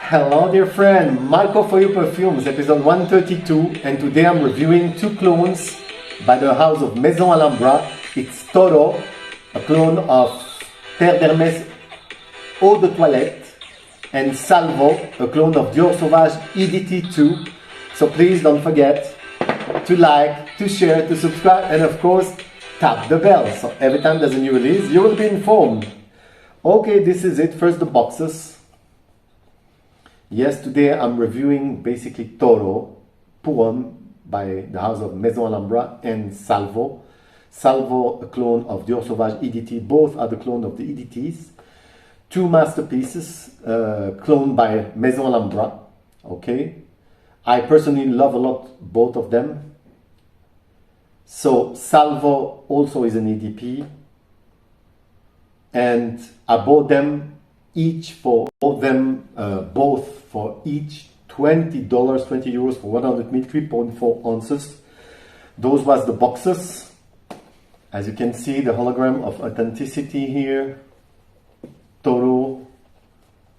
Hello dear friend, Marco for you Perfumes, episode 132, and today I'm reviewing two clones by the house of Maison Alhambra. It's Toro, a clone of Terre Hermes Eau de Toilette, and Salvo, a clone of Dior Sauvage EDT 2. So please don't forget to like, to share, to subscribe, and of course tap the bell, so every time there's a new release you will be informed. Okay, this is it. First the boxes. Yes, today I'm reviewing basically Toro, homme by the house of Maison Alhambra, and Salvo. Salvo, a clone of Dior Sauvage EDT. Both are the clone of the EDTs. Two masterpieces, cloned by Maison Alhambra. Okay, I personally love a lot both of them. So Salvo also is an EDP, and I bought them each for both for each $20, 20 euros for 100 ml, 3.4 ounces. Those was the boxes. As you can see, the hologram of authenticity here. Toro,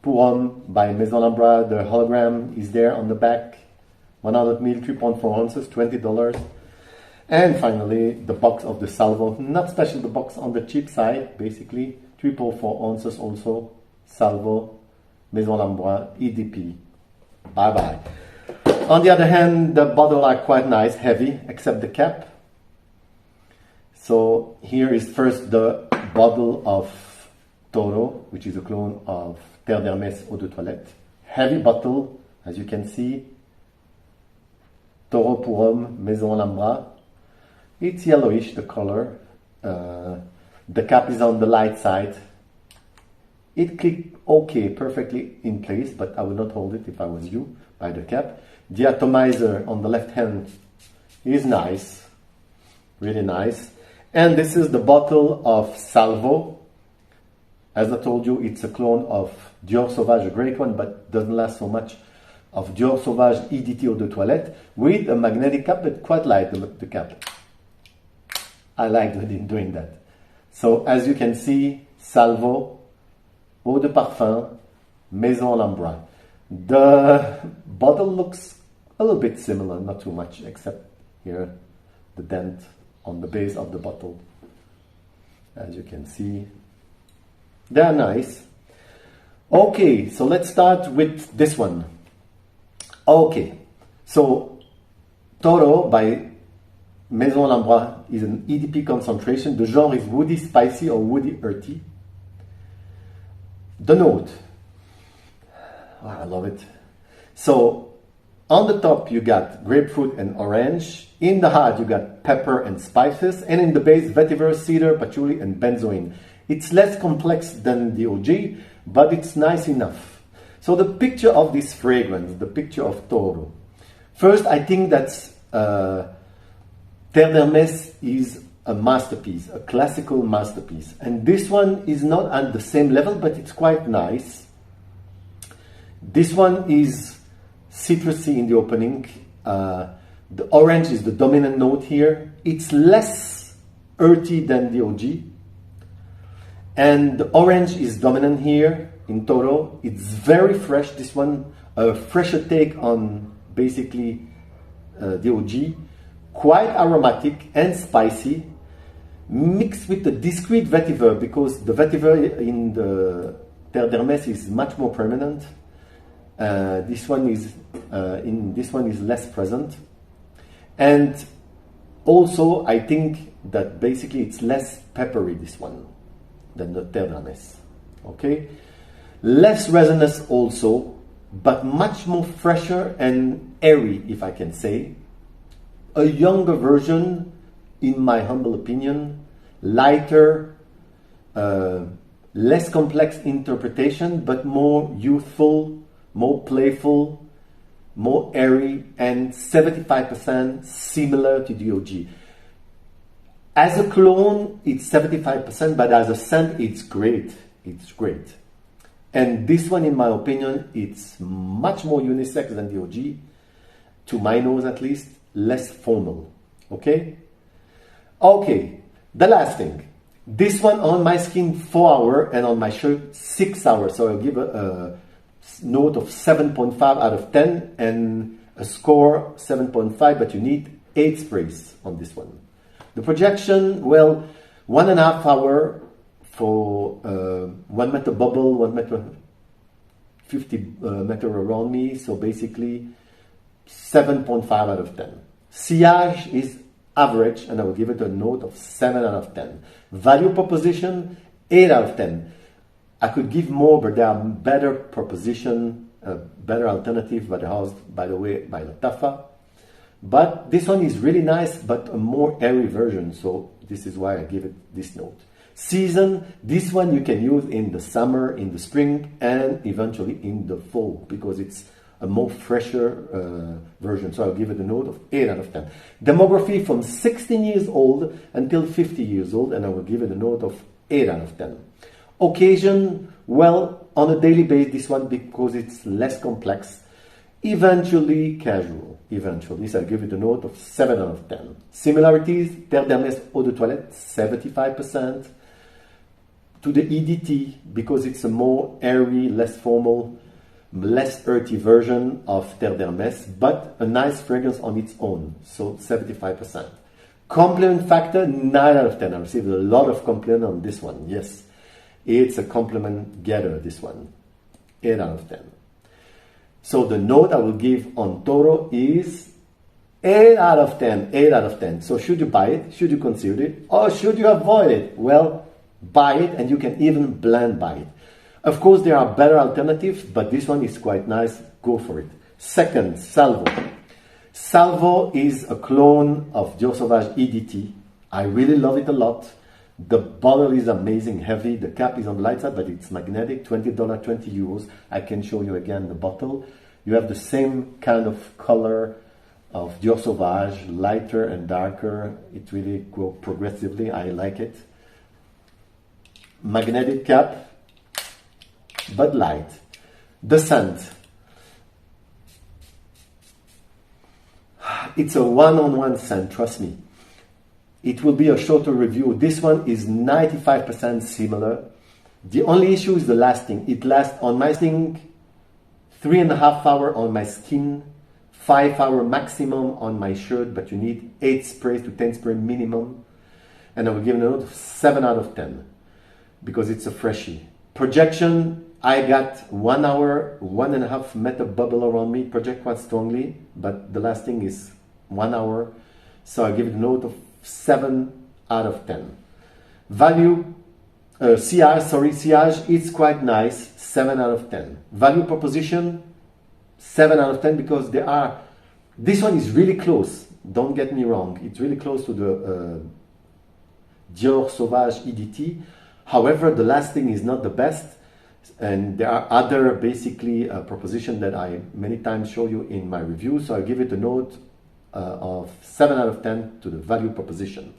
homme by Maison Alhambra. The hologram is there on the back. 100 ml, 3.4 ounces, $20. And finally, the box of the Salvo. Not special, the box on the cheap side, basically. 3.4 ounces also. Salvo, Maison Alhambra, EDP. Bye bye. On the other hand, the bottle are quite nice, heavy, except the cap. So here is first the bottle of Toro, which is a clone of Terre Hermes Eau de Toilette. Heavy bottle, as you can see. Toro homme, Maison Alhambra. It's yellowish, the color. The cap is on the light side. It clicked okay, perfectly in place, but I would not hold it if I was you, by the cap. The atomizer on the left hand is nice, really nice. And this is the bottle of Salvo. As I told you, it's a clone of Dior Sauvage, a great one, but doesn't last so much, of Dior Sauvage EDT Eau de Toilette, with a magnetic cap, but quite light, the cap. I like doing that. So as you can see, Salvo, Eau de Parfum, Maison Alhambra. The bottle looks a little bit similar, not too much, except here, the dent on the base of the bottle. As you can see, they're nice. Okay, so let's start with this one. Okay, so Toro by Maison Alhambra is an EDP concentration. The genre is woody, spicy, or woody, earthy. The note, oh, I love it. So on the top you got grapefruit and orange. In the heart you got pepper and spices, and in the base vetiver, cedar, patchouli, and benzoin. It's less complex than the OG, but it's nice enough. So the picture of this fragrance, the picture of Toro. First, I think that's Terre Hermes is a masterpiece, a classical masterpiece. And this one is not at the same level, but it's quite nice. This one is citrusy in the opening. The orange is the dominant note here. It's less earthy than the OG. And the orange is dominant here in Toro. It's very fresh, this one. A fresher take on basically the OG. Quite aromatic and spicy, mixed with the discreet vetiver, because the vetiver in the Terre Hermes is much more prominent. This one is less present, and also I think that basically it's less peppery, this one, than the Terre Hermes. Okay, less resinous also, but much more fresher and airy, if I can say. A younger version, in my humble opinion, lighter, less complex interpretation, but more youthful, more playful, more airy, and 75% similar to the OG. As a clone, it's 75%, but as a scent, it's great. It's great. And this one, in my opinion, it's much more unisex than the OG, to my nose at least, less formal. Okay? Okay, the last thing. This one on my skin 4 hours and on my shirt 6 hours. So I'll give a note of 7.5 out of 10 and a score 7.5, but you need 8 sprays on this one. The projection, well, 1.5 hour for 1 meter bubble, 1 meter 50 meter around me, so basically 7.5 out of 10. Sillage is average, and I will give it a note of 7 out of 10. Value proposition, 8 out of 10. I could give more, but there are better proposition, better alternative by the house, by the way, by Latafa. But this one is really nice, but a more airy version, so this is why I give it this note. Season, this one you can use in the summer, in the spring, and eventually in the fall, because it's a more fresher version. So I'll give it a note of 8 out of 10. Demography from 16 years old until 50 years old, and I will give it a note of 8 out of 10. Occasion, well, on a daily basis, this one, because it's less complex. Eventually casual, eventually, so I'll give it a note of 7 out of 10. Similarities, Terre d'Hermes Eau de Toilette, 75%. To the EDT, because it's a more airy, less formal, less earthy version of Terre d'Hermes, but a nice fragrance on its own, so 75%. Compliment factor, 9 out of 10. I received a lot of compliment on this one, yes. It's a compliment getter, this one, 8 out of 10. So the note I will give on Toro is 8 out of 10, 8 out of 10. So should you buy it? Should you consider it? Or should you avoid it? Well, buy it, and you can even blend buy it. Of course, there are better alternatives, but this one is quite nice. Go for it. Second, Salvo. Salvo is a clone of Dior Sauvage EDT. I really love it a lot. The bottle is amazing, heavy. The cap is on the light side, but it's magnetic, $20, 20 euros. I can show you again the bottle. You have the same kind of color of Dior Sauvage, lighter and darker. It really goes progressively. I like it. Magnetic cap, but light. The scent. It's a one-on-one scent, trust me. It will be a shorter review. This one is 95% similar. The only issue is the lasting. It lasts on my skin 3.5 hours on my skin, 5 hours maximum on my shirt, but you need 8 sprays to 10 sprays minimum. And I will give it a note of 7 out of 10 because it's a freshie. Projection, I got 1 hour, 1.5 meter bubble around me. Project quite strongly, but the lasting is 1 hour. So I give it a note of 7 out of 10. Value, sillage, it's quite nice, 7 out of 10. Value proposition, 7 out of 10 because this one is really close, don't get me wrong, it's really close to the Dior Sauvage EDT. However, the lasting is not the best, and there are other basically propositions that I many times show you in my review, so I give it a note of 7 out of 10 to the value proposition.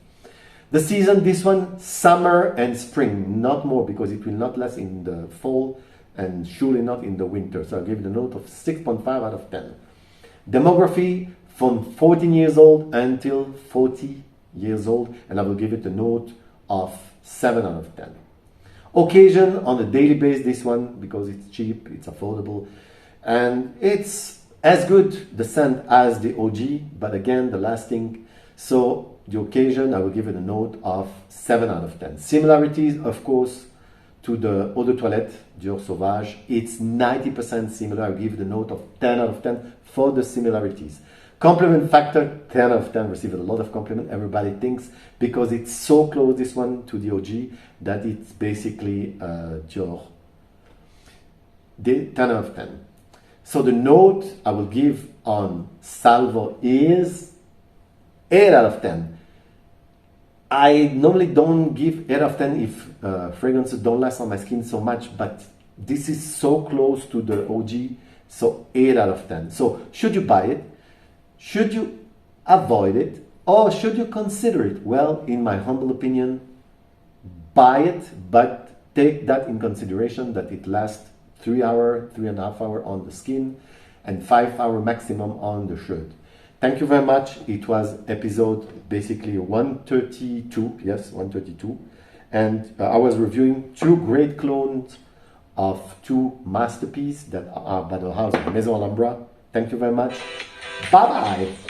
The season, this one, summer and spring, not more because it will not last in the fall and surely not in the winter. So I'll give it a note of 6.5 out of 10. Demography from 14 years old until 40 years old, and I will give it a note of 7 out of 10. Occasion on a daily basis, this one, because it's cheap, it's affordable, and it's as good the scent as the OG, but again the lasting. So the occasion, I will give it a note of 7 out of 10. Similarities, of course, to the Eau de Toilette Dior Sauvage, it's 90% similar. I'll give it a note of 10 out of 10 for the similarities. Compliment factor, 10 out of 10. Received a lot of compliment. Everybody thinks because it's so close, this one, to the OG, that it's basically Dior. 10 out of 10. So the note I will give on Salvo is 8 out of 10. I normally don't give 8 out of 10 if fragrances don't last on my skin so much, but this is so close to the OG, so 8 out of 10. So should you buy it? Should you avoid it? Or should you consider it? Well, in my humble opinion, buy it, but take that in consideration that it lasts 3 hours, 3.5 hours on the skin and 5 hours maximum on the shirt. Thank you very much. It was episode basically 132, yes, 132. And I was reviewing 2 great clones of two masterpieces that are by the house of Maison Alhambra. Thank you very much. Bye bye.